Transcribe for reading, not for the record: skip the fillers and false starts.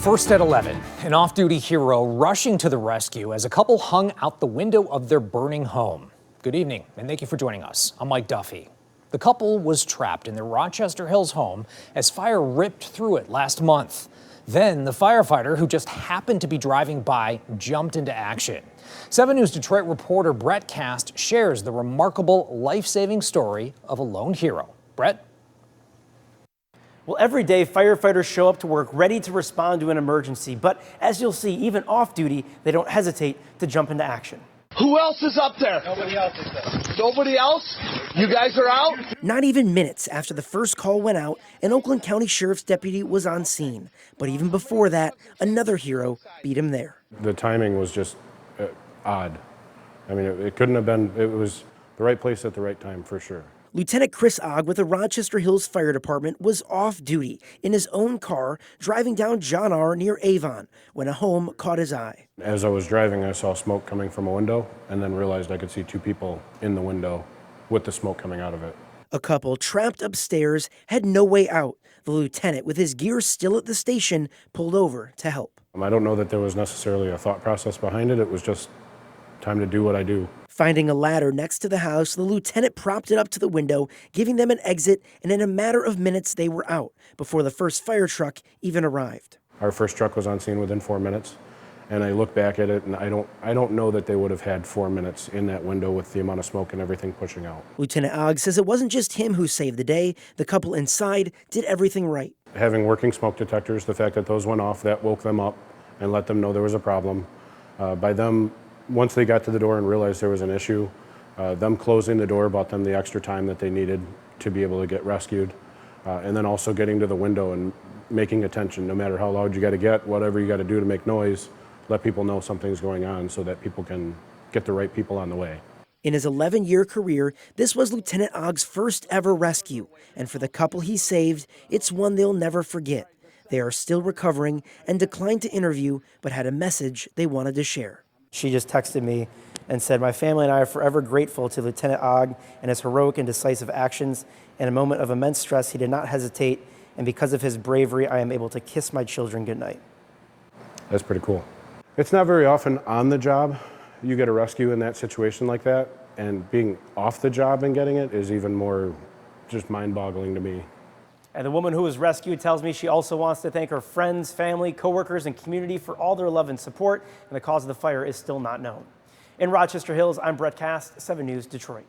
First at 11, an off-duty hero rushing to the rescue as a couple hung out the window of their burning home. Good evening, and thank you for joining us. I'm Mike Duffy. The couple was trapped in their Rochester Hills home as fire ripped through it last month. Then the firefighter, who just happened to be driving by, jumped into action. 7 News Detroit reporter Brett Cast shares the remarkable life-saving story of a lone hero. Brett? Well, every day, firefighters show up to work ready to respond to an emergency. But as you'll see, even off duty, they don't hesitate to jump into action. Who else is up there? Nobody else is there. Nobody else? You guys are out? Not even minutes after the first call went out, an Oakland County Sheriff's deputy was on scene. But even before that, another hero beat him there. The timing was just odd. I mean, it couldn't have been, it was the right place at the right time for sure. Lieutenant Chris Ogg with the Rochester Hills Fire Department was off duty in his own car driving down John R. near Avon when a home caught his eye. As I was driving, I saw smoke coming from a window and then realized I could see 2 people in the window with the smoke coming out of it. A couple trapped upstairs had no way out. The lieutenant, with his gear still at the station, pulled over to help. I don't know that there was necessarily a thought process behind it. It was just time to do what I do. Finding a ladder next to the house, the lieutenant propped it up to the window, giving them an exit, and in a matter of minutes they were out before the first fire truck even arrived. Our first truck was on scene within 4 minutes, and I look back at it and I don't know that they would have had 4 minutes in that window with the amount of smoke and everything pushing out. Lieutenant Ogg says it wasn't just him who saved the day. The couple inside did everything right. Having working smoke detectors, the fact that those went off, that woke them up and let them know there was a problem. By them, once they got to the door and realized there was an issue, them closing the door bought them the extra time that they needed to be able to get rescued. And then also getting to the window and making attention, no matter how loud you got to get, whatever you got to do to make noise, let people know something's going on so that people can get the right people on the way. In his 11-year career, this was Lieutenant Ogg's first ever rescue. And for the couple he saved, it's one they'll never forget. They are still recovering and declined to interview, but had a message they wanted to share. She just texted me and said, "My family and I are forever grateful to Lieutenant Ogg and his heroic and decisive actions. In a moment of immense stress, he did not hesitate, and because of his bravery, I am able to kiss my children goodnight." That's pretty cool. It's not very often on the job you get a rescue in that situation like that, and being off the job and getting it is even more just mind-boggling to me. And the woman who was rescued tells me she also wants to thank her friends, family, coworkers, and community for all their love and support, and the cause of the fire is still not known. In Rochester Hills, I'm Brett Cast, 7 News Detroit.